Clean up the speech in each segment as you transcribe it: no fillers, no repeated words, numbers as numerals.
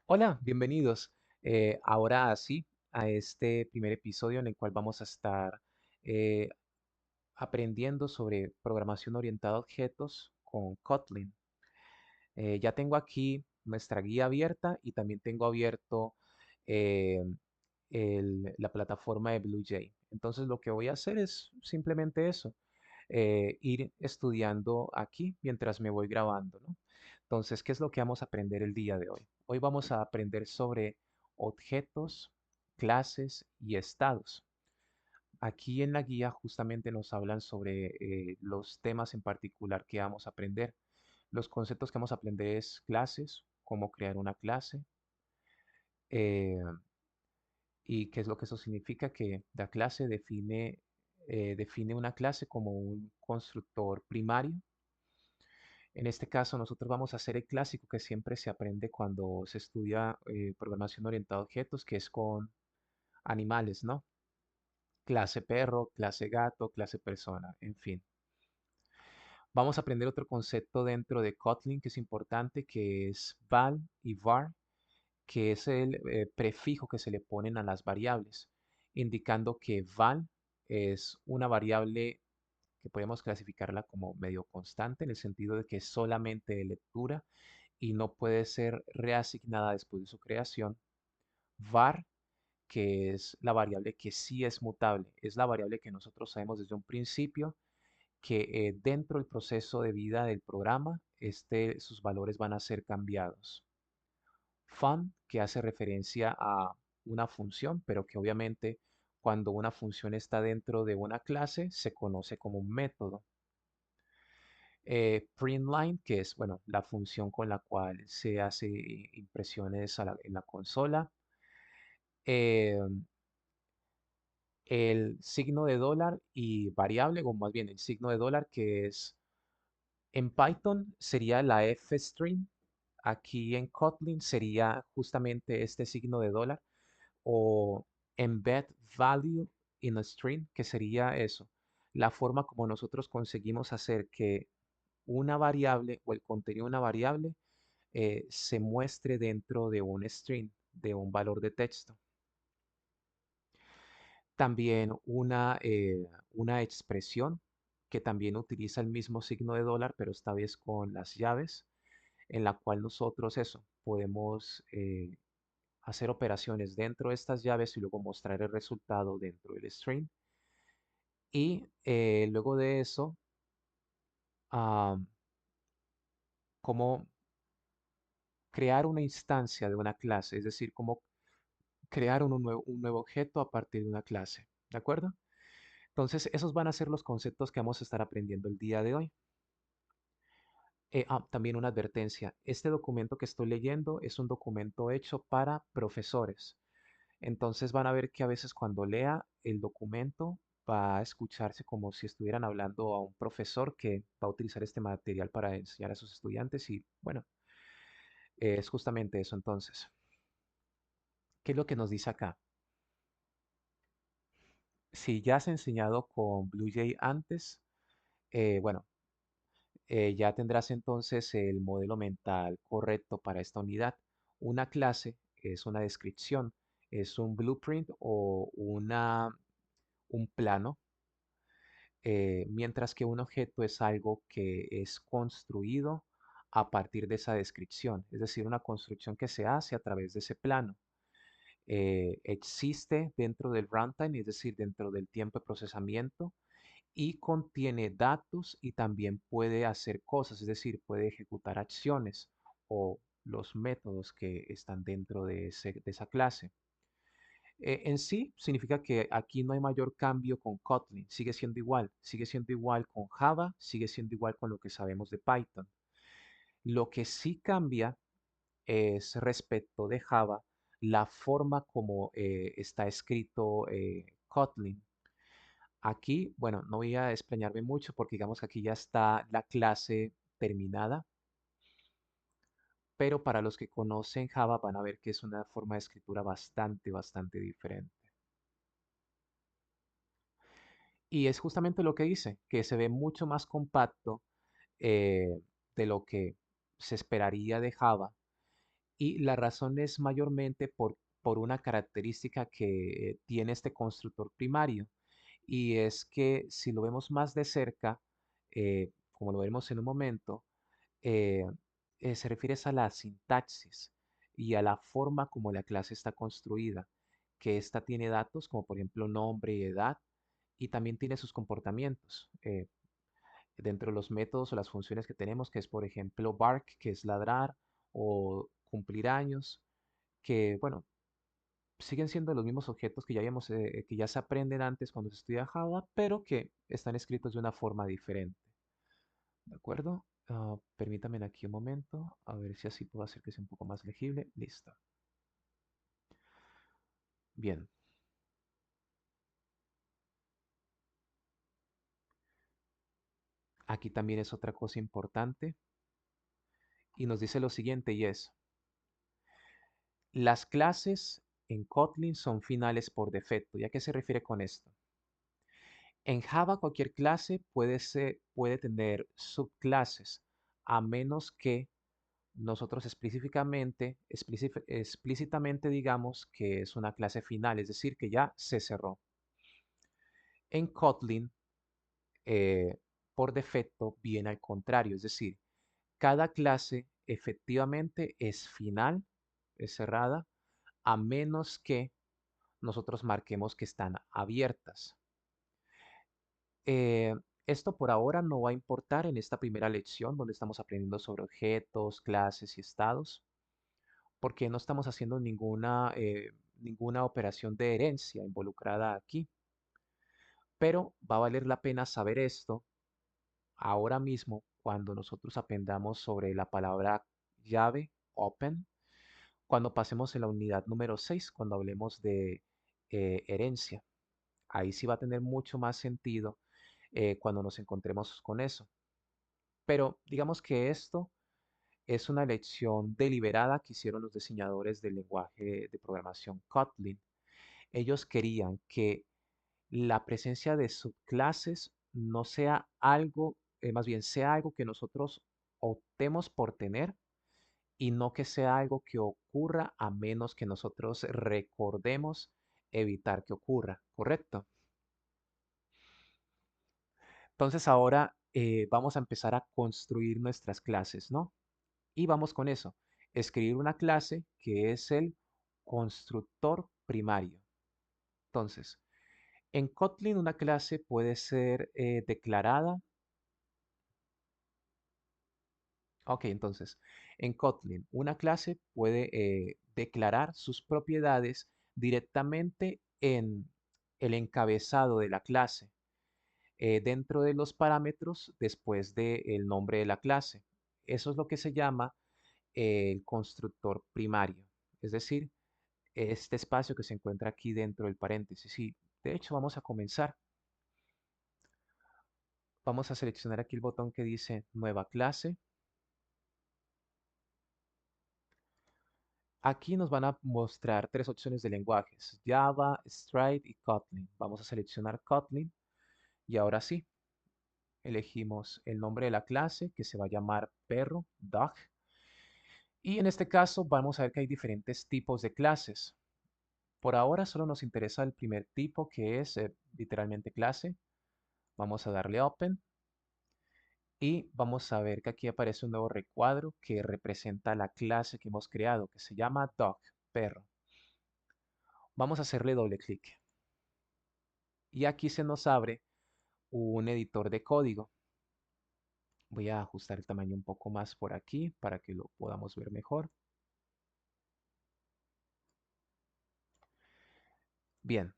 Hola, bienvenidos. Ahora sí, a este primer episodio en el cual vamos a estar eh, aprendiendo sobre programación orientada a objetos con Kotlin. Ya tengo aquí nuestra guía abierta y también tengo abierto eh, la plataforma de BlueJ. Entonces lo que voy a hacer es simplemente eso, ir estudiando aquí mientras me voy grabando, ¿no? Entonces, ¿qué es lo que vamos a aprender el día de hoy? Hoy vamos a aprender sobre objetos, clases y estados. Aquí en la guía justamente nos hablan sobre los temas en particular que vamos a aprender. Los conceptos que vamos a aprender es clases, cómo crear una clase, eh, y qué es lo que eso significa, que la clase define una clase como un constructor primario. En este caso, nosotros vamos a hacer el clásico que siempre se aprende cuando se estudia programación orientada a objetos, que es con animales, ¿no? Clase perro, clase gato, clase persona, en fin. Vamos a aprender otro concepto dentro de Kotlin que es importante, que es val y var, que es el prefijo que se le ponen a las variables, indicando que val es una variable que podemos clasificarla como medio constante en el sentido de que es solamente de lectura y no puede ser reasignada después de su creación. Var, que es la variable que sí es mutable, es la variable que nosotros sabemos desde un principio que dentro del proceso de vida del programa, sus valores van a ser cambiados. Fun, que hace referencia a una función, pero que obviamente cuando una función está dentro de una clase se conoce como un método. Printline, que es, bueno, la función con la cual se hace impresiones en la consola. Eh, el signo de dólar y variable, o más bien el signo de dólar, que es en Python sería la f-string, aquí en Kotlin sería justamente este signo de dólar, o embed value in a string, que sería eso, la forma como nosotros conseguimos hacer que una variable o el contenido de una variable se muestre dentro de un string, de un valor de texto. También una expresión que también utiliza el mismo signo de dólar, pero esta vez con las llaves, en la cual nosotros eso, podemos hacer operaciones dentro de estas llaves y luego mostrar el resultado dentro del string. Y luego de eso, ah, cómo crear una instancia de una clase, es decir, cómo crear un nuevo objeto a partir de una clase. ¿De acuerdo? Entonces, esos van a ser los conceptos que vamos a estar aprendiendo el día de hoy. También una advertencia. Este documento que estoy leyendo es un documento hecho para profesores. Entonces van a ver que a veces cuando lea el documento va a escucharse como si estuvieran hablando a un profesor que va a utilizar este material para enseñar a sus estudiantes y bueno, es justamente eso entonces. ¿Qué es lo que nos dice acá? Si ya has enseñado con BlueJ antes, bueno, ya tendrás entonces el modelo mental correcto para esta unidad. Una clase es una descripción, es un blueprint o un plano, mientras que un objeto es algo que es construido a partir de esa descripción, es decir, una construcción que se hace a través de ese plano. Existe dentro del runtime, es decir, dentro del tiempo de procesamiento, y contiene datos y también puede hacer cosas, es decir, puede ejecutar acciones o los métodos que están dentro de esa clase. En sí, significa que aquí no hay mayor cambio con Kotlin, sigue siendo igual con Java, sigue siendo igual con lo que sabemos de Python. Lo que sí cambia es respecto de Java, la forma como está escrito Kotlin. Aquí, bueno, no voy a explayarme mucho porque digamos que aquí ya está la clase terminada, pero para los que conocen Java van a ver que es una forma de escritura bastante diferente. Y es justamente lo que dice, que se ve mucho más compacto de lo que se esperaría de Java Y la razón es mayormente por una característica que tiene este constructor primario, y es que si lo vemos más de cerca, como lo veremos en un momento, eh, se refiere es a la sintaxis y a la forma como la clase está construida, que ésta tiene datos como por ejemplo nombre y edad, y también tiene sus comportamientos. Dentro de los métodos o las funciones que tenemos, que es por ejemplo bark, que es ladrar, o cumplir años, que bueno, siguen siendo los mismos objetos que ya habíamos, que ya se aprenden antes cuando se estudia Java, pero que están escritos de una forma diferente. ¿De acuerdo? Permítame aquí un momento, a ver si así puedo hacer que sea un poco más legible. Listo. Bien, aquí también es otra cosa importante y nos dice lo siguiente y es, las clases en Kotlin son finales por defecto. ¿Y a qué se refiere con esto? En Java cualquier clase puede tener subclases, a menos que nosotros explícitamente digamos que es una clase final, es decir, que ya se cerró. En Kotlin, eh, por defecto, viene al contrario, es decir, cada clase efectivamente es final, es cerrada, a menos que nosotros marquemos que están abiertas. Eh, Esto por ahora no va a importar en esta primera lección donde estamos aprendiendo sobre objetos, clases y estados, porque no estamos haciendo ninguna operación de herencia involucrada aquí. Pero va a valer la pena saber esto ahora mismo cuando nosotros aprendamos sobre la palabra llave, open, cuando pasemos en la unidad número 6 cuando hablemos de herencia. Ahí sí va a tener mucho más sentido cuando nos encontremos con eso. Pero digamos que esto es una elección deliberada que hicieron los diseñadores del lenguaje de programación Kotlin. Ellos querían que la presencia de subclases no sea algo, más bien sea algo que nosotros optemos por tener y no que sea algo que ocurra a menos que nosotros recordemos evitar que ocurra, ¿correcto? Entonces ahora vamos a empezar a construir nuestras clases, ¿no? Y vamos con eso, escribir una clase que es el constructor primario. Entonces, en Kotlin una clase puede ser declarada. Ok, entonces, en Kotlin una clase puede declarar sus propiedades directamente en el encabezado de la clase, dentro de los parámetros después del nombre de la clase. Eso es lo que se llama el constructor primario, es decir, este espacio que se encuentra aquí dentro del paréntesis. Y de hecho vamos a comenzar. Vamos a seleccionar aquí el botón que dice nueva clase. Aquí nos van a mostrar tres opciones de lenguajes, Java, Stride y Kotlin. Vamos a seleccionar Kotlin y ahora sí, elegimos el nombre de la clase que se va a llamar perro, dog. Y en este caso vamos a ver que hay diferentes tipos de clases. Por ahora solo nos interesa el primer tipo que es literalmente clase. Vamos a darle Open y vamos a ver que aquí aparece un nuevo recuadro que representa la clase que hemos creado, que se llama dog, perro. Vamos a hacerle doble clic y aquí se nos abre un editor de código. Voy a ajustar el tamaño un poco más por aquí para que lo podamos ver mejor. Bien,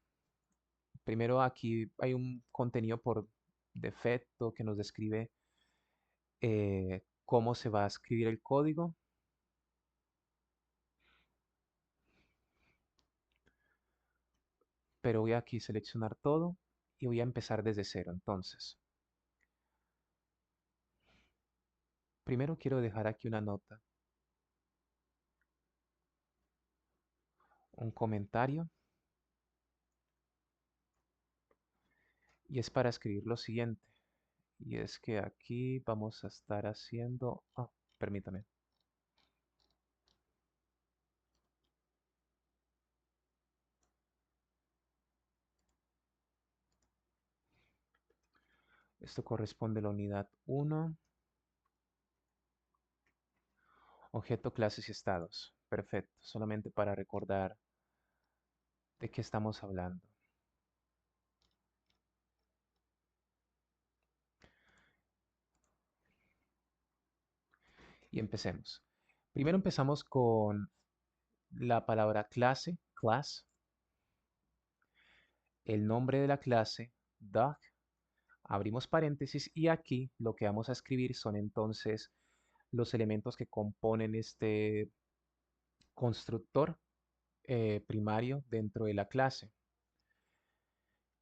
primero aquí hay un contenido por defecto que nos describe cómo se va a escribir el código, pero voy a aquí seleccionar todo y voy a empezar desde cero. Entonces, primero quiero dejar aquí una nota, un comentario, y es para escribir lo siguiente. Y es que aquí vamos a estar haciendo... permítame. Esto corresponde a la unidad uno. Objeto, clases y estados. Perfecto. Solamente para recordar de qué estamos hablando. Y empecemos. Primero empezamos con la palabra clase, class, el nombre de la clase, doc, abrimos paréntesis y aquí lo que vamos a escribir son entonces los elementos que componen este constructor primario dentro de la clase.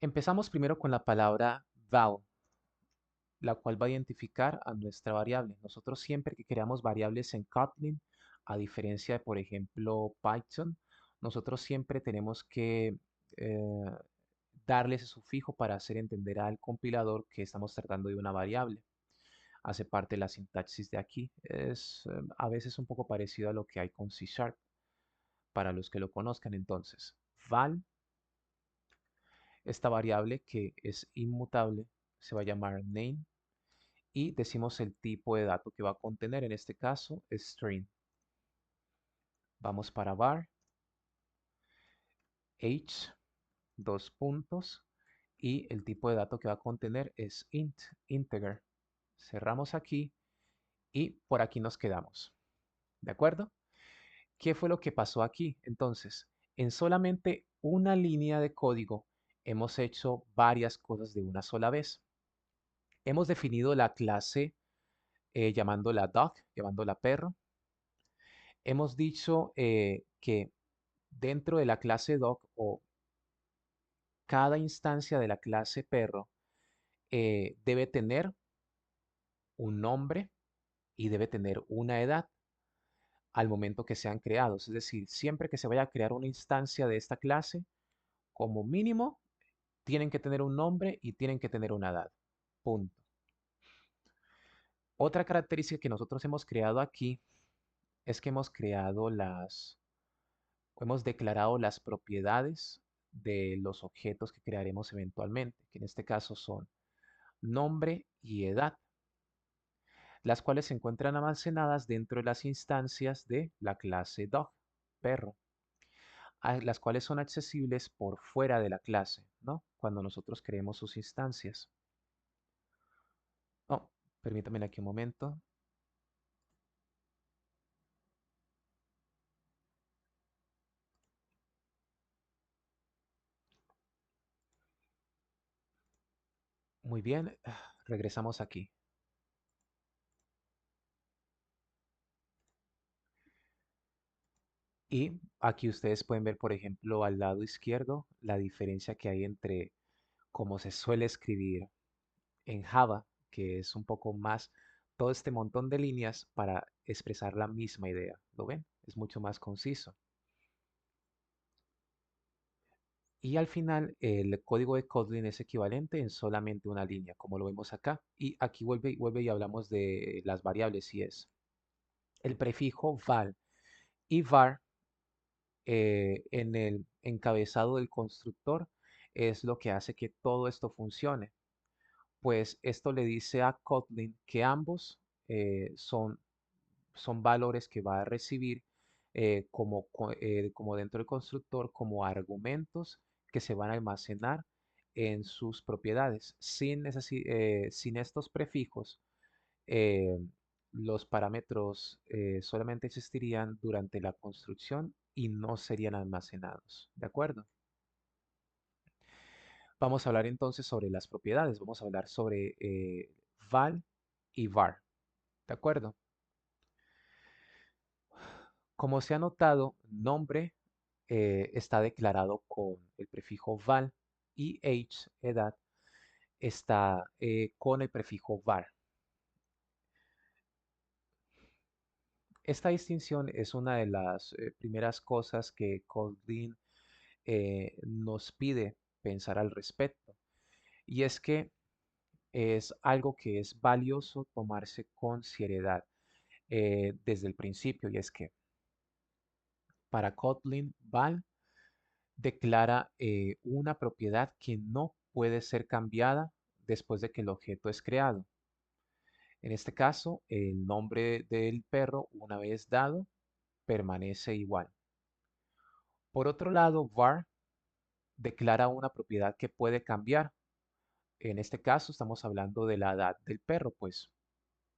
Empezamos primero con la palabra val, la cual va a identificar a nuestra variable. Nosotros siempre que creamos variables en Kotlin, a diferencia de, por ejemplo, Python, nosotros siempre tenemos que eh, darle ese sufijo para hacer entender al compilador que estamos tratando de una variable. Hace parte de la sintaxis de aquí. Es a veces un poco parecido a lo que hay con C Sharp, para los que lo conozcan. Entonces, val, esta variable que es inmutable, se va a llamar name y decimos el tipo de dato que va a contener, en este caso, string. Vamos para var, h, dos puntos, y el tipo de dato que va a contener es int, integer. Cerramos aquí y por aquí nos quedamos. ¿De acuerdo? ¿Qué fue lo que pasó aquí? Entonces, en solamente una línea de código hemos hecho varias cosas de una sola vez. Hemos definido la clase llamándola dog, llamándola perro. Hemos dicho que dentro de la clase dog o cada instancia de la clase perro debe tener un nombre y debe tener una edad al momento que sean creados. Es decir, siempre que se vaya a crear una instancia de esta clase, como mínimo, tienen que tener un nombre y tienen que tener una edad. Punto. Otra característica que nosotros hemos creado aquí es que hemos declarado las propiedades de los objetos que crearemos eventualmente, que en este caso son nombre y edad, las cuales se encuentran almacenadas dentro de las instancias de la clase dog, perro, las cuales son accesibles por fuera de la clase, ¿no? Cuando nosotros creemos sus instancias. Oh, permítanme aquí un momento. Muy bien, regresamos aquí. Y aquí ustedes pueden ver, por ejemplo, al lado izquierdo, la diferencia que hay entre cómo se suele escribir en Java, que es un poco más todo este montón de líneas para expresar la misma idea. ¿Lo ven? Es mucho más conciso. Y al final, el código de Kotlin es equivalente en solamente una línea, como lo vemos acá. Y aquí vuelve y hablamos de las variables, y es el prefijo val y var en el encabezado del constructor es lo que hace que todo esto funcione. Pues esto le dice a Kotlin que ambos son valores que va a recibir como dentro del constructor, como argumentos que se van a almacenar en sus propiedades. Sin estos prefijos, eh, los parámetros solamente existirían durante la construcción y no serían almacenados. ¿De acuerdo? Vamos a hablar entonces sobre las propiedades. Vamos a hablar sobre val y var. ¿De acuerdo? Como se ha notado, nombre está declarado con el prefijo val y age, edad, está con el prefijo var. Esta distinción es una de las primeras cosas que Kotlin nos pide pensar al respecto. Y es que es algo que es valioso tomarse con seriedad desde el principio. Y es que para Kotlin, val declara una propiedad que no puede ser cambiada después de que el objeto es creado. En este caso, el nombre del perro, una vez dado, permanece igual. Por otro lado, var declara una propiedad que puede cambiar. En este caso, estamos hablando de la edad del perro, pues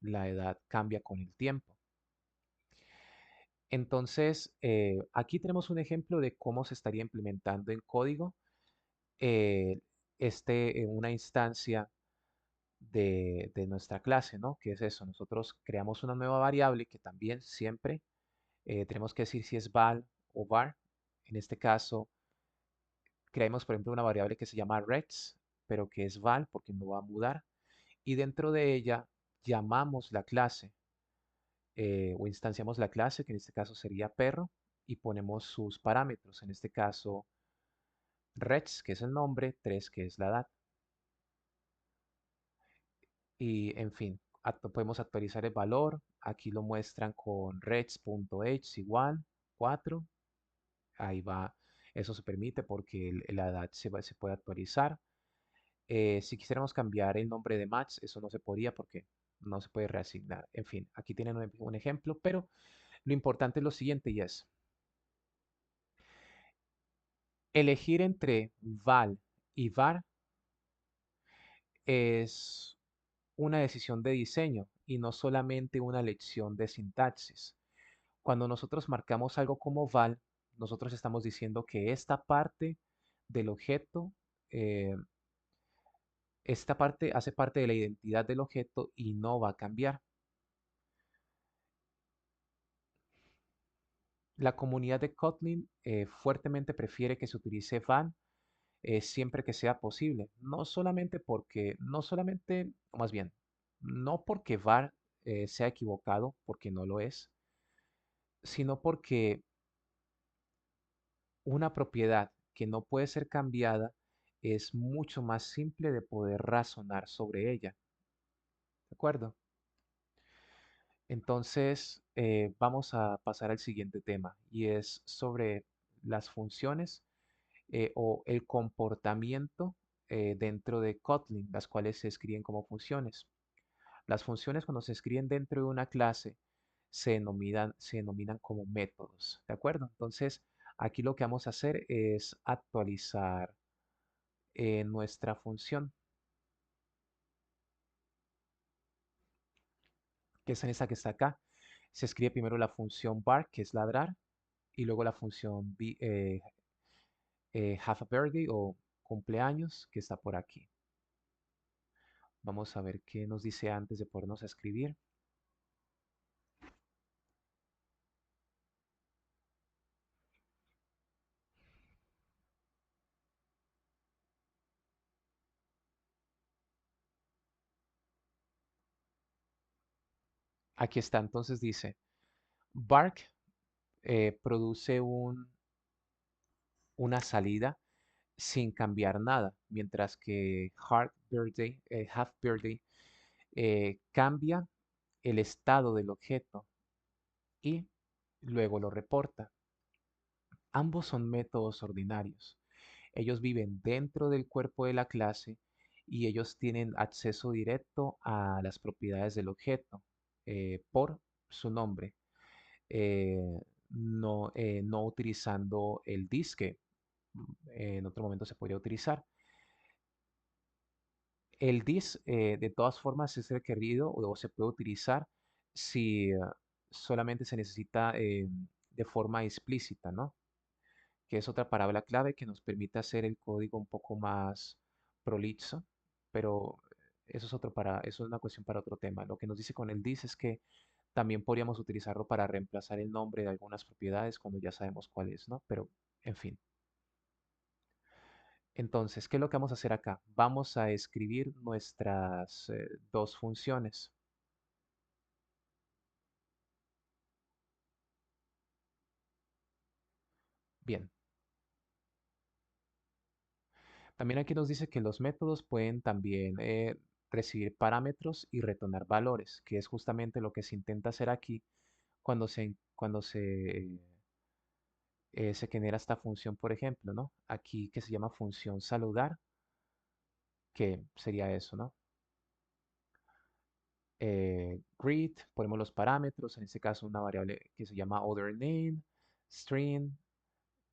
la edad cambia con el tiempo. Entonces, aquí tenemos un ejemplo de cómo se estaría implementando en código eh, una instancia de nuestra clase, ¿no? ¿Qué es eso? Nosotros creamos una nueva variable que también siempre tenemos que decir si es val o var. En este caso, creamos, por ejemplo, una variable que se llama rex, pero que es val porque no va a mudar. Y dentro de ella llamamos la clase o instanciamos la clase, que en este caso sería perro, y ponemos sus parámetros. En este caso, rex, que es el nombre, 3, que es la edad. Y en fin, podemos actualizar el valor. Aquí lo muestran con rex.age igual 4. Ahí va, eso se permite porque la edad se puede actualizar. Si quisiéramos cambiar el nombre de Max, eso no se podría porque no se puede reasignar. En fin, aquí tienen un ejemplo, pero lo importante es lo siguiente y es elegir entre val y var es una decisión de diseño y no solamente una lección de sintaxis. Cuando nosotros marcamos algo como val, nosotros estamos diciendo que esta parte del objeto, eh, esta parte hace parte de la identidad del objeto y no va a cambiar. La comunidad de Kotlin fuertemente prefiere que se utilice val siempre que sea posible, no solamente, o más bien, no porque var sea equivocado, porque no lo es, sino porque una propiedad que no puede ser cambiada es mucho más simple de poder razonar sobre ella, ¿de acuerdo? Entonces, vamos a pasar al siguiente tema y es sobre las funciones o el comportamiento dentro de Kotlin, las cuales se escriben como funciones. Las funciones cuando se escriben dentro de una clase se denominan como métodos, ¿de acuerdo? Entonces, aquí lo que vamos a hacer es actualizar nuestra función, que es en esa que está acá. Se escribe primero la función bark, que es ladrar, y luego la función have a birthday o cumpleaños, que está por aquí. Vamos a ver qué nos dice antes de ponernos a escribir. Aquí está, entonces dice, bark produce una salida sin cambiar nada, mientras que Half Birthday cambia el estado del objeto y luego lo reporta. Ambos son métodos ordinarios. Ellos viven dentro del cuerpo de la clase y ellos tienen acceso directo a las propiedades del objeto por su nombre, no utilizando el dis que en otro momento se podría utilizar. El dis, de todas formas, es requerido o se puede utilizar si solamente se necesita de forma explícita, ¿no? Que es otra palabra clave que nos permite hacer el código un poco más prolijo, pero eso es una cuestión para otro tema. Lo que nos dice con el this es que también podríamos utilizarlo para reemplazar el nombre de algunas propiedades cuando ya sabemos cuál es, ¿no? Pero, en fin. Entonces, ¿qué es lo que vamos a hacer acá? Vamos a escribir nuestras dos funciones. Bien, también aquí nos dice que los métodos pueden también recibir parámetros y retornar valores, que es justamente lo que se intenta hacer aquí cuando se genera esta función, por ejemplo, ¿no? Aquí que se llama función saludar, que sería eso, ¿no? Greet, ponemos los parámetros, en este caso una variable que se llama other name, string,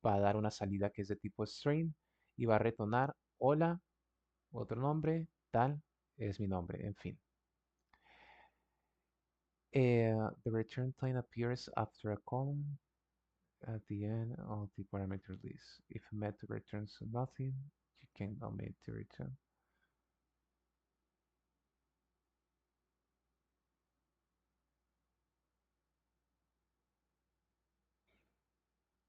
va a dar una salida que es de tipo string y va a retornar hola, otro nombre, tal, es mi nombre, en fin. The return plane appears after a colon at the end of the parameter list. If a method returns nothing, you can omit the return.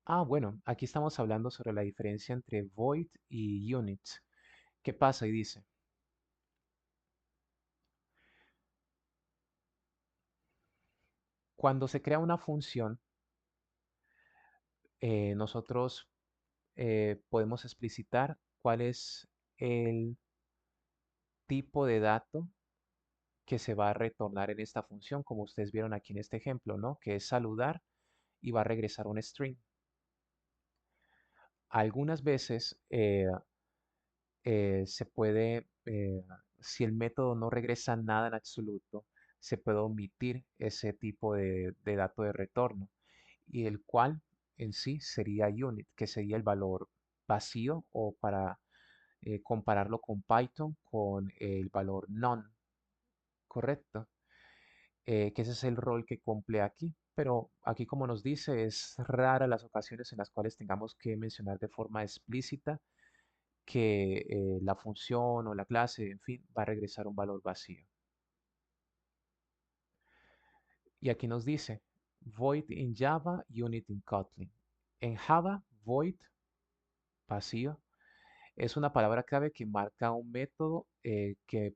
Ah, bueno, aquí estamos hablando sobre la diferencia entre void y unit. ¿Qué pasa? Y dice, cuando se crea una función, nosotros podemos explicitar cuál es el tipo de dato que se va a retornar en esta función, como ustedes vieron aquí en este ejemplo, ¿no? Que es saludar y va a regresar un string. Algunas veces se puede, si el método no regresa nada en absoluto, se puede omitir ese tipo de dato de retorno, y el cual en sí sería unit, que sería el valor vacío, o para compararlo con Python, con el valor none, ¿correcto? Que ese es el rol que cumple aquí. Pero aquí, como nos dice, es rara las ocasiones en las cuales tengamos que mencionar de forma explícita que la función o la clase, en fin, va a regresar un valor vacío. Y aquí nos dice, void in Java, unit in Kotlin. En Java, void, vacío, es una palabra clave que marca un método que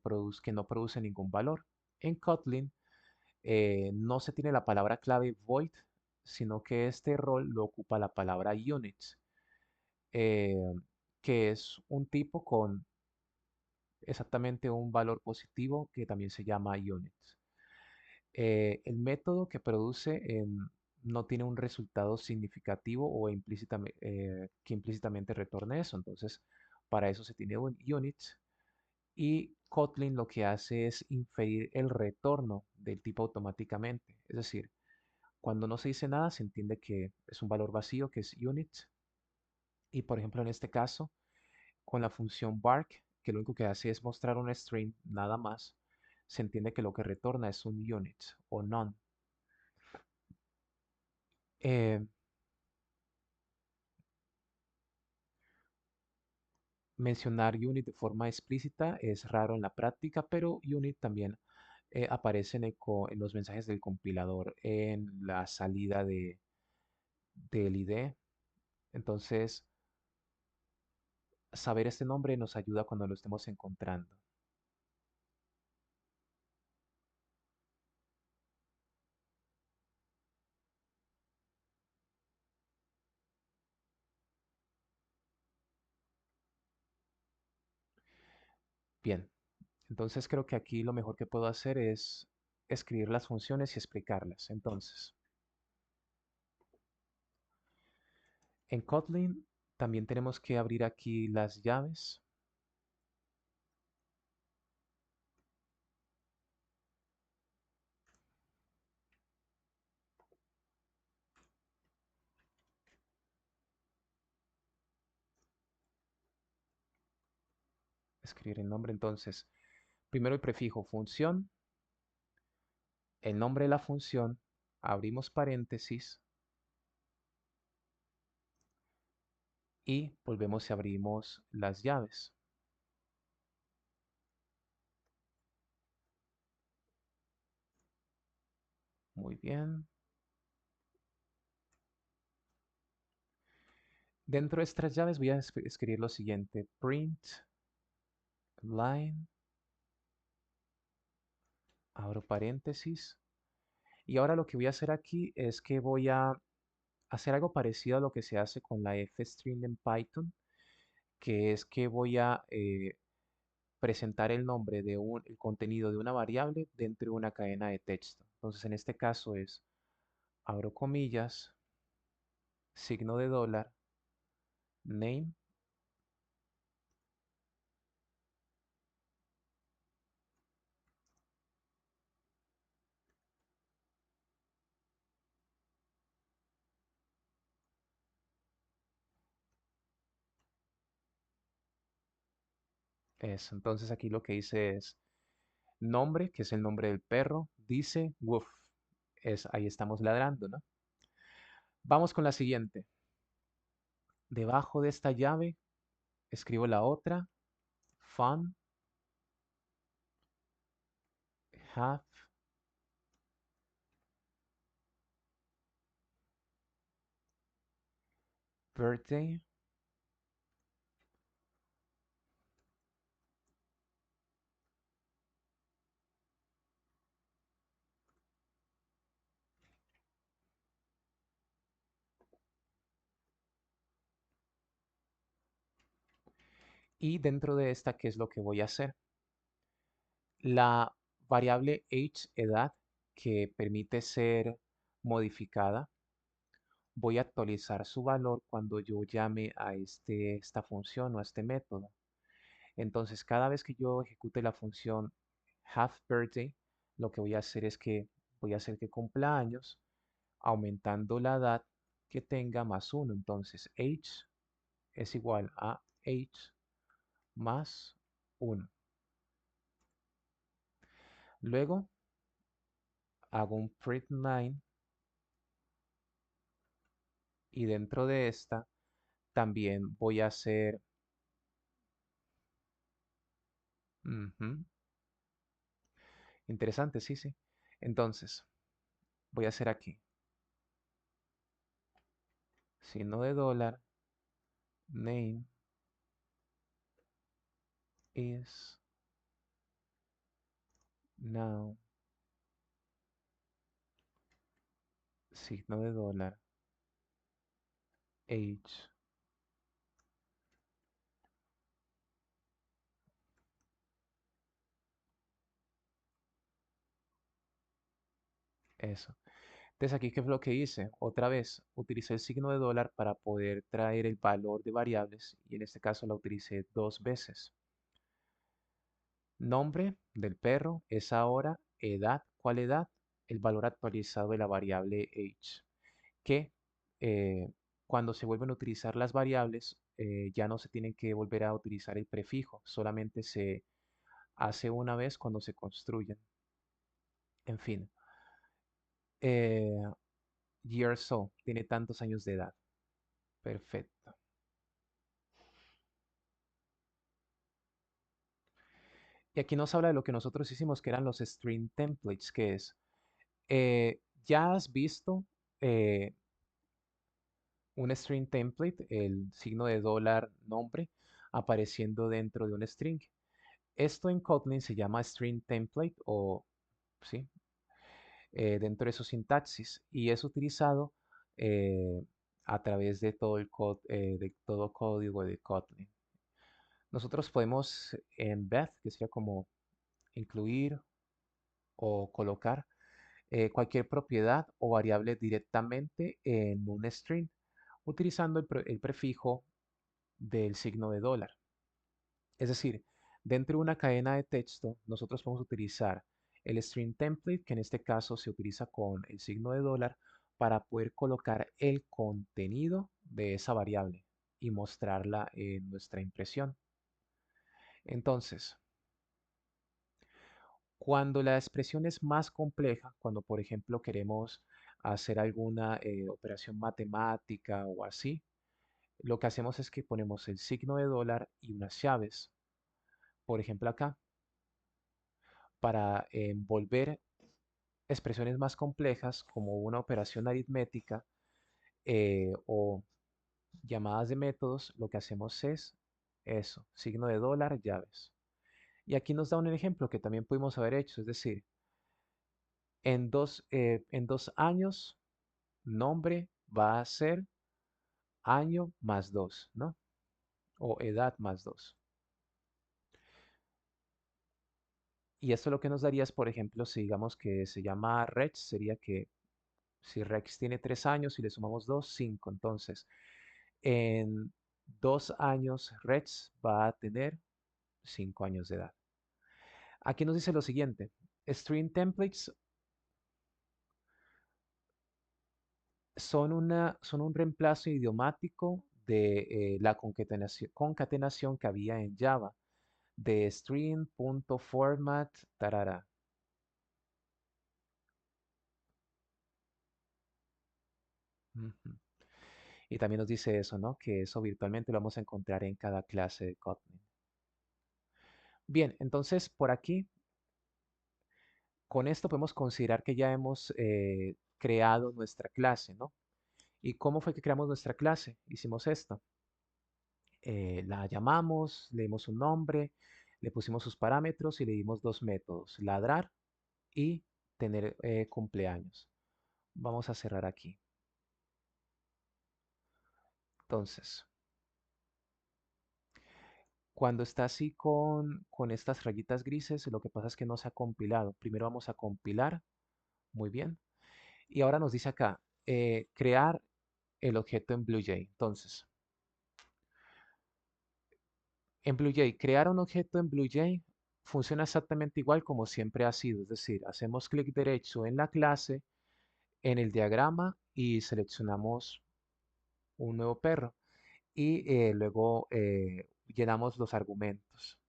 no produce ningún valor. En Kotlin no se tiene la palabra clave void, sino que este rol lo ocupa la palabra unit, eh, que es un tipo con exactamente un valor positivo que también se llama unit. El método que produce no tiene un resultado significativo o que implícitamente retorne eso. Entonces, para eso se tiene un unit, y Kotlin lo que hace es inferir el retorno del tipo automáticamente. Es decir, cuando no se dice nada, se entiende que es un valor vacío, que es unit. Y por ejemplo, en este caso, con la función bark, que lo único que hace es mostrar un string nada más, se entiende que lo que retorna es un unit o none. Eh, Mencionar unit de forma explícita es raro en la práctica, pero unit también aparece en los mensajes del compilador en la salida del IDE. Entonces, saber este nombre nos ayuda cuando lo estemos encontrando. Bien, entonces creo que aquí lo mejor que puedo hacer es escribir las funciones y explicarlas. Entonces, en Kotlin también tenemos que abrir aquí las llaves, escribir el nombre. Entonces, primero el prefijo función, el nombre de la función, abrimos paréntesis y volvemos y abrimos las llaves. Muy bien. Dentro de estas llaves voy a escribir lo siguiente: print line, abro paréntesis. Y ahora lo que voy a hacer aquí es que voy a hacer algo parecido a lo que se hace con la fstring en Python, que es que voy a presentar el nombre el contenido de una variable dentro de una cadena de texto. Entonces, en este caso es, abro comillas, signo de dólar, name, Eso. Entonces aquí lo que dice es nombre, que es el nombre del perro, dice woof. Ahí estamos ladrando, ¿no? Vamos con la siguiente. Debajo de esta llave escribo la otra. Fun, have, birthday. Y dentro de esta, ¿qué es lo que voy a hacer? La variable age, edad, que permite ser modificada, voy a actualizar su valor cuando yo llame a esta función o a este método. Entonces, cada vez que yo ejecute la función birthday, lo que voy a hacer es que voy a hacer que cumpla años, aumentando la edad que tenga más uno. Entonces, age es igual a age más uno. Luego hago un print line y dentro de esta también voy a hacer, ujú, interesante, sí, sí. Entonces, voy a hacer aquí, signo de dólar, name is now, signo de dólar, age, eso. Entonces aquí, ¿qué es lo que hice? Otra vez, utilicé el signo de dólar para poder traer el valor de variables y en este caso la utilicé dos veces. Nombre del perro es ahora edad. ¿Cuál edad? El valor actualizado de la variable age. Que cuando se vuelven a utilizar las variables, ya no se tienen que volver a utilizar el prefijo, solamente se hace una vez cuando se construyen. En fin, eh, years old, tiene tantos años de edad. Perfecto. Y aquí nos habla de lo que nosotros hicimos, que eran los string templates, que es, ya has visto eh, un string template, el signo de dólar nombre, apareciendo dentro de un string. Esto en Kotlin se llama string template o, sí, dentro de su sintaxis y es utilizado a través de todo de todo código de Kotlin. Nosotros podemos embed, que sería como incluir o colocar cualquier propiedad o variable directamente en un string utilizando el prefijo del signo de dólar. Es decir, dentro de una cadena de texto, nosotros podemos utilizar el string template, que en este caso se utiliza con el signo de dólar, para poder colocar el contenido de esa variable y mostrarla en nuestra impresión. Entonces, cuando la expresión es más compleja, cuando por ejemplo queremos hacer alguna operación matemática o así, lo que hacemos es que ponemos el signo de dólar y unas llaves. Por ejemplo acá, para envolver expresiones más complejas como una operación aritmética o llamadas de métodos, lo que hacemos es eso, signo de dólar, llaves. Y aquí nos da un ejemplo que también pudimos haber hecho, es decir, en 2 años, nombre va a ser año más 2, ¿no? O edad más 2. Y esto lo que nos daría es, por ejemplo, si digamos que se llama Rex, sería que si Rex tiene 3 años y le sumamos 2, 5. Entonces, en 2 años, Rex va a tener 5 años de edad. Aquí nos dice lo siguiente. String templates son un reemplazo idiomático de la concatenación que había en Java, de string.format, tarara. Ujú. Y también nos dice eso, ¿no? Que eso virtualmente lo vamos a encontrar en cada clase de Kotlin. Bien, entonces por aquí, con esto podemos considerar que ya hemos creado nuestra clase, ¿no? ¿Y cómo fue que creamos nuestra clase? Hicimos esto. La llamamos, le dimos un nombre, le pusimos sus parámetros y le dimos dos métodos, ladrar y tener cumpleaños. Vamos a cerrar aquí. Entonces, cuando está así con estas rayitas grises, lo que pasa es que no se ha compilado. Primero vamos a compilar, muy bien. Y ahora nos dice acá, crear el objeto en BlueJ. Entonces, en BlueJ, crear un objeto en BlueJ funciona exactamente igual como siempre ha sido. Es decir, hacemos clic derecho en la clase, en el diagrama y seleccionamos un nuevo perro. Y luego llenamos los argumentos.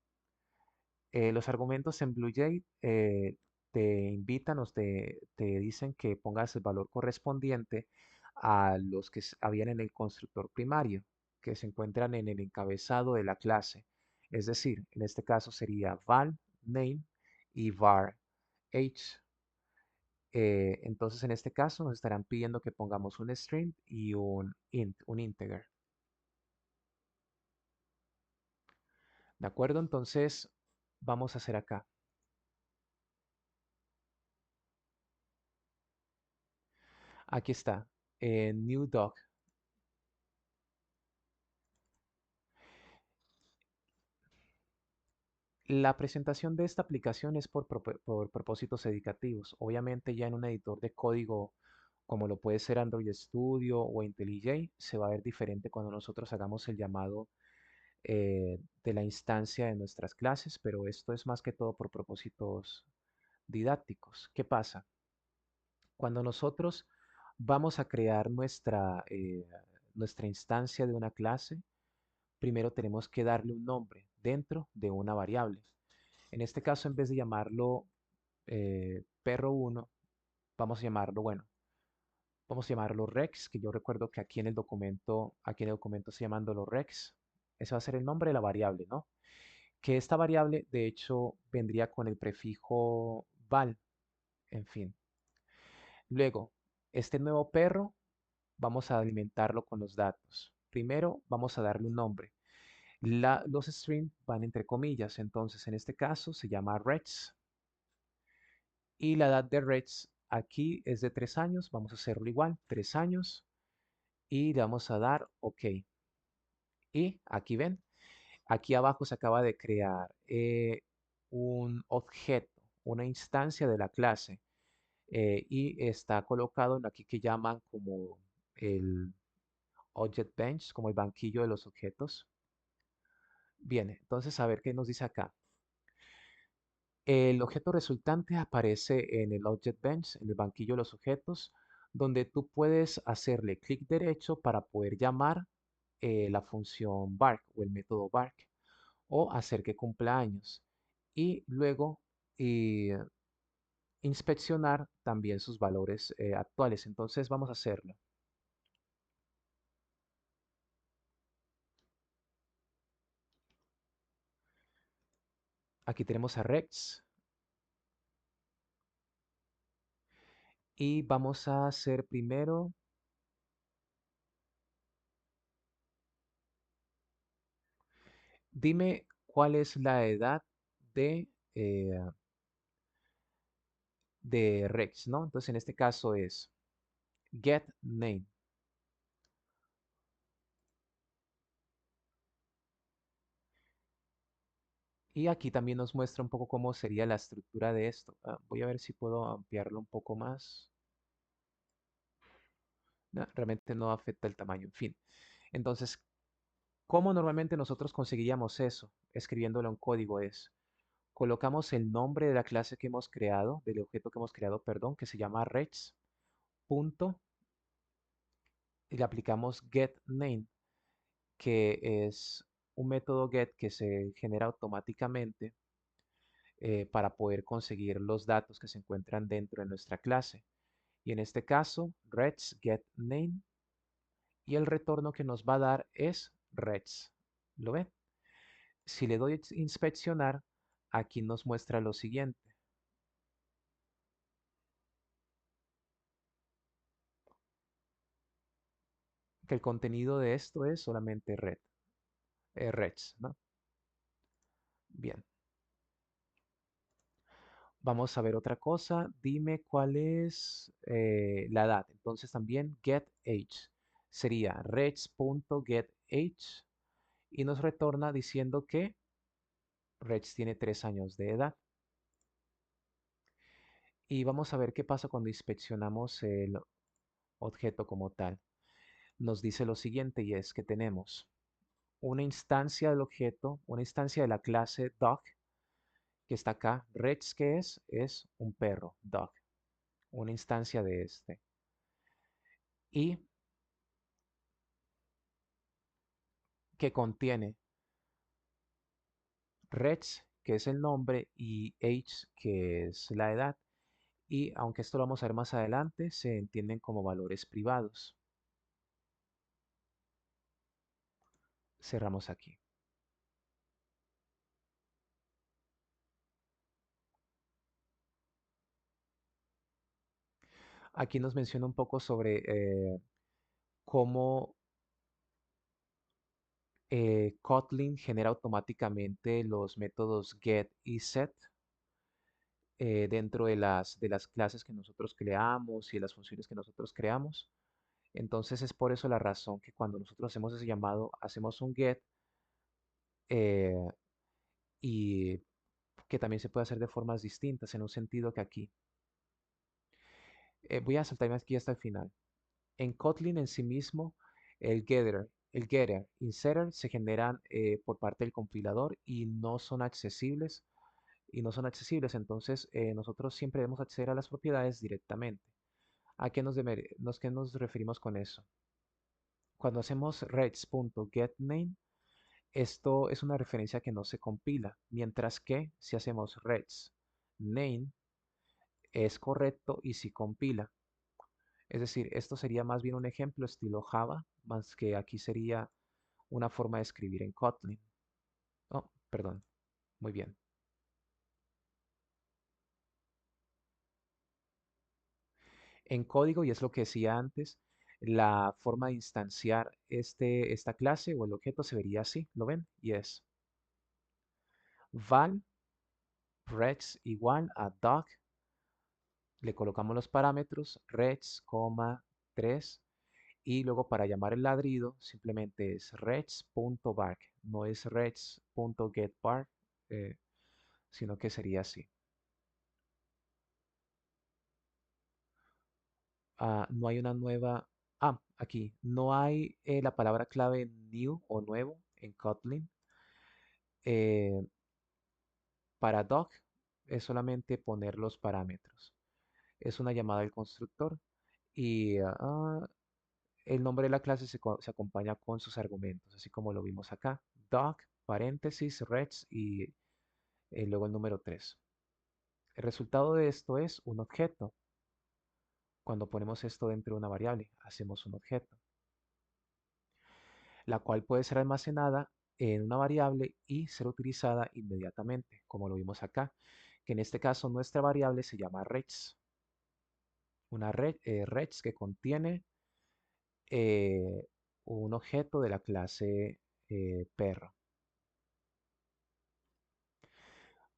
Los argumentos en BlueJ te invitan o te dicen que pongas el valor correspondiente a los que habían en el constructor primario, que se encuentran en el encabezado de la clase. Es decir, en este caso sería val name y var age. Entonces, en este caso nos estarán pidiendo que pongamos un string y un int, un integer. ¿De acuerdo? Entonces, vamos a hacer acá. Aquí está, new doc. La presentación de esta aplicación es por propósitos educativos. Obviamente ya en un editor de código como lo puede ser Android Studio o IntelliJ, se va a ver diferente cuando nosotros hagamos el llamado de la instancia de nuestras clases, pero esto es más que todo por propósitos didácticos. ¿Qué pasa? Cuando nosotros vamos a crear nuestra instancia de una clase, primero tenemos que darle un nombre dentro de una variable. En este caso, en vez de llamarlo perro 1, vamos a llamarlo, bueno, vamos a llamarlo Rex, que yo recuerdo que aquí en el documento estoy llamándolo Rex. Ese va a ser el nombre de la variable, ¿no? Que esta variable, de hecho, vendría con el prefijo val, en fin. Luego, este nuevo perro, vamos a alimentarlo con los datos. Primero, vamos a darle un nombre. Los strings van entre comillas, entonces en este caso se llama Rex. Y la edad de Rex aquí es de 3 años, vamos a hacerlo igual, 3 años. Y le vamos a dar OK. Y aquí ven, aquí abajo se acaba de crear un objeto, una instancia de la clase. Y está colocado en aquí que llaman como el Object Bench, como el banquillo de los objetos. Bien, entonces a ver qué nos dice acá. El objeto resultante aparece en el Object Bench, en el banquillo de los objetos, donde tú puedes hacerle clic derecho para poder llamar la función bark o el método bark o hacer que cumpla años y luego eh, inspeccionar también sus valores actuales. Entonces vamos a hacerlo. Aquí tenemos a Rex y vamos a hacer primero, dime cuál es la edad de, eh, de Rex, ¿no? Entonces en este caso es get name. Y aquí también nos muestra un poco cómo sería la estructura de esto. Voy a ver si puedo ampliarlo un poco más. No, realmente no afecta el tamaño. En fin. Entonces, ¿cómo normalmente nosotros conseguiríamos eso? Escribiéndolo en código es, colocamos el nombre de la clase que hemos creado, del objeto que hemos creado, perdón, que se llama Rex, punto, y le aplicamos getName, que es un método get que se genera automáticamente para poder conseguir los datos que se encuentran dentro de nuestra clase. Y en este caso, reds get name y el retorno que nos va a dar es reds. ¿Lo ven? Si le doy inspeccionar, aquí nos muestra lo siguiente, que el contenido de esto es solamente reds, ¿no? Bien, vamos a ver otra cosa. Dime cuál es la edad. Entonces también get age sería reds.getAge y nos retorna diciendo que reds tiene 3 años de edad. Y vamos a ver qué pasa cuando inspeccionamos el objeto como tal. Nos dice lo siguiente y es que tenemos una instancia del objeto, una instancia de la clase dog que está acá. Reds, ¿qué es? Es un perro, dog, una instancia de este. Y que contiene Reds, que es el nombre, y age, que es la edad. Y aunque esto lo vamos a ver más adelante, se entienden como valores privados. Cerramos aquí. Aquí nos menciona un poco sobre cómo Kotlin genera automáticamente los métodos get y set dentro de las clases que nosotros creamos y de las funciones que nosotros creamos. Entonces es por eso la razón que cuando nosotros hacemos ese llamado, hacemos un get eh, y que también se puede hacer de formas distintas, en un sentido que aquí. Voy a saltarme aquí hasta el final. En Kotlin en sí mismo, el getter y setter se generan por parte del compilador y no son accesibles. Entonces, nosotros siempre debemos acceder a las propiedades directamente. ¿A qué nos referimos con eso? Cuando hacemos reds.getName, esto es una referencia que no se compila, mientras que si hacemos reds.name es correcto y sí compila. Es decir, esto sería más bien un ejemplo estilo Java, más que aquí sería una forma de escribir en Kotlin. Oh, perdón, muy bien. En código, y es lo que decía antes, la forma de instanciar esta clase o el objeto se vería así, ¿lo ven? Y es val rex igual a dog, le colocamos los parámetros rex, 3 y luego para llamar el ladrido simplemente es rex.bark, no es rex.getBark, eh, sino que sería así. No hay una nueva, aquí, no hay la palabra clave new o nuevo en Kotlin. Eh, para doc es solamente poner los parámetros. Es una llamada del constructor y el nombre de la clase se acompaña con sus argumentos, así como lo vimos acá. Doc, paréntesis, reds y luego el número 3. El resultado de esto es un objeto. Cuando ponemos esto dentro de una variable, hacemos un objeto, la cual puede ser almacenada en una variable y ser utilizada inmediatamente, como lo vimos acá, que en este caso nuestra variable se llama rex, una rex que contiene eh, un objeto de la clase perro.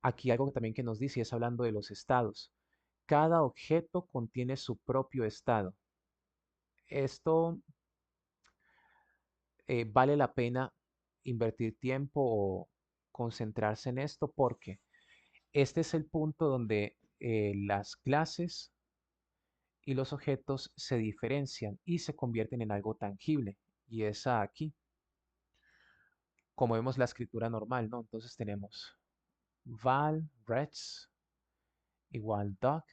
Aquí algo también que nos dice, y es hablando de los estados. Cada objeto contiene su propio estado. Esto vale la pena invertir tiempo o concentrarse en esto porque este es el punto donde las clases y los objetos se diferencian y se convierten en algo tangible. Y es aquí, como vemos la escritura normal, ¿no? Entonces tenemos val rex igual doc,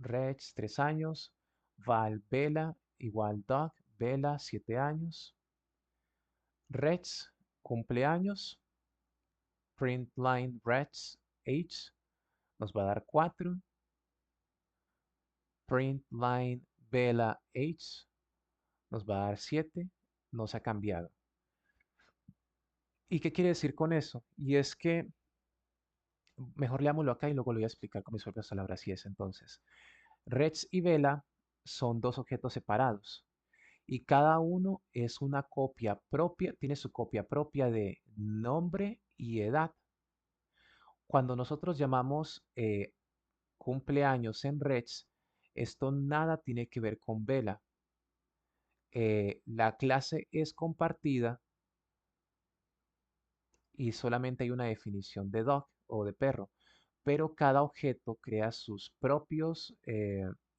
rex 3 años, val vela igual doc, vela 7 años, rex cumpleaños, print line Reds age, nos va a dar 4. Print line Vela age, nos va a dar 7. No se ha cambiado. ¿Y qué quiere decir con eso? Y es que, mejor leámoslo acá y luego lo voy a explicar con mis propias palabras. Si es entonces. Reds y Vela son dos objetos separados y cada uno es una copia propia, tiene su copia propia de nombre y edad. Cuando nosotros llamamos cumpleaños en Reds, esto nada tiene que ver con Vela. La clase es compartida y solamente hay una definición de dog o de perro, pero cada objeto crea sus propios,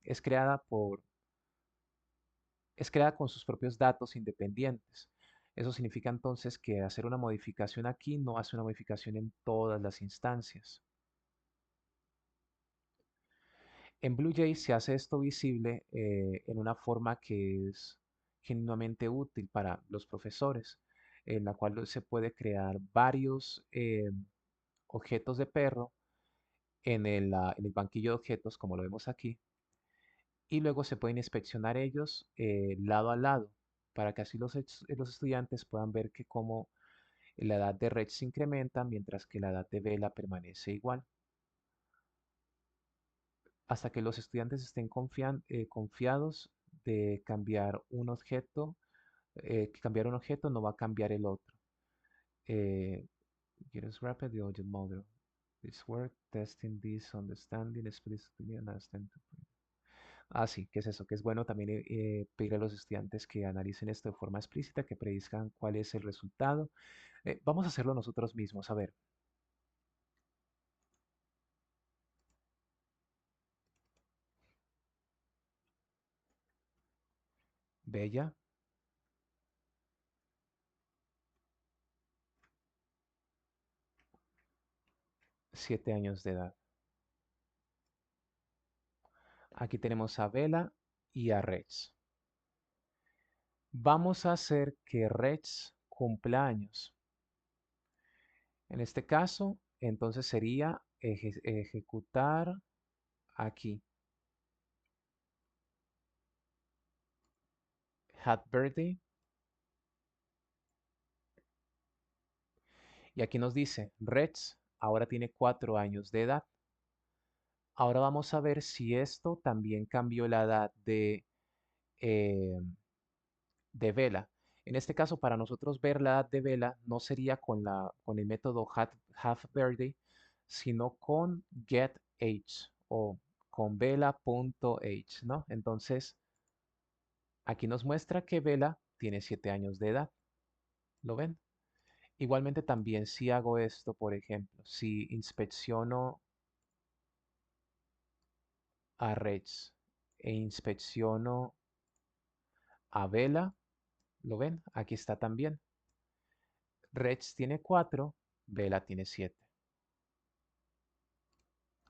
es creada por, es creada con sus propios datos independientes. Eso significa entonces que hacer una modificación aquí no hace una modificación en todas las instancias. En BlueJay se hace esto visible en una forma que es genuinamente útil para los profesores, en la cual se puede crear varios objetos de perro en el banquillo de objetos, como lo vemos aquí, y luego se pueden inspeccionar ellos lado a lado, para que así los estudiantes puedan ver que cómo la edad de Red se incrementa, mientras que la edad de Vela permanece igual. Hasta que los estudiantes estén confiados de cambiar un objeto, que cambiar un objeto no va a cambiar el otro. Eh, Get us rapid the object model. It's worth testing this understanding explicitly and understand. Ah, sí, ¿qué es eso? Que es bueno también pedir a los estudiantes que analicen esto de forma explícita, que predizcan cuál es el resultado. Vamos a hacerlo nosotros mismos. A ver, Bella, 7 años de edad. Aquí tenemos a Bella y a Rex. Vamos a hacer que Rex cumpla años. En este caso, entonces sería ejecutar aquí. Had birthday. Y aquí nos dice, Rex ahora tiene 4 años de edad. Ahora vamos a ver si esto también cambió la edad eh, de Vela. En este caso, para nosotros ver la edad de Vela no sería con el método halfBirthday, sino con getAge o con vela.age, ¿no? Entonces, aquí nos muestra que Vela tiene 7 años de edad. ¿Lo ven? Igualmente también si hago esto, por ejemplo, si inspecciono a Reds e inspecciono a Vela, ¿lo ven? Aquí está también. Reds tiene 4, Vela tiene 7.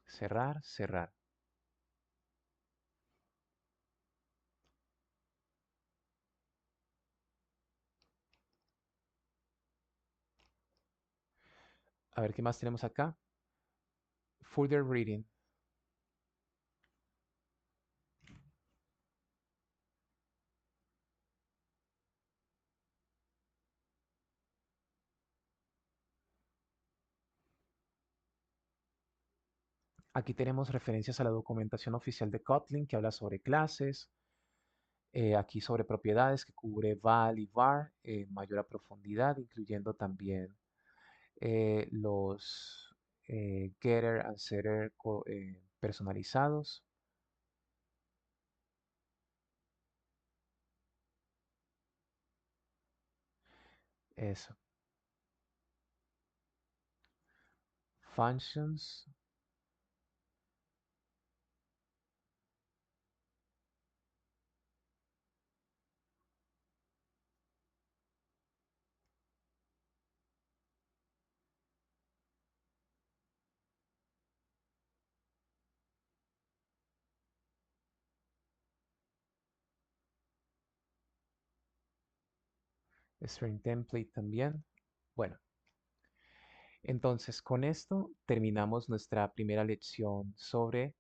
Cerrar, cerrar. A ver qué más tenemos acá. Further reading. Aquí tenemos referencias a la documentación oficial de Kotlin que habla sobre clases, aquí sobre propiedades que cubre val y var, mayor a profundidad, incluyendo también los getter and setter personalizados. Eso. Functions. String template también. Bueno, entonces con esto terminamos nuestra primera lección sobre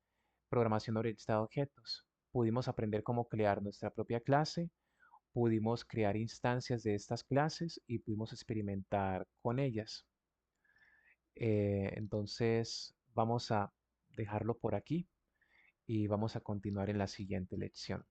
programación orientada a objetos. Pudimos aprender cómo crear nuestra propia clase, pudimos crear instancias de estas clases y pudimos experimentar con ellas. Entonces vamos a dejarlo por aquí y vamos a continuar en la siguiente lección.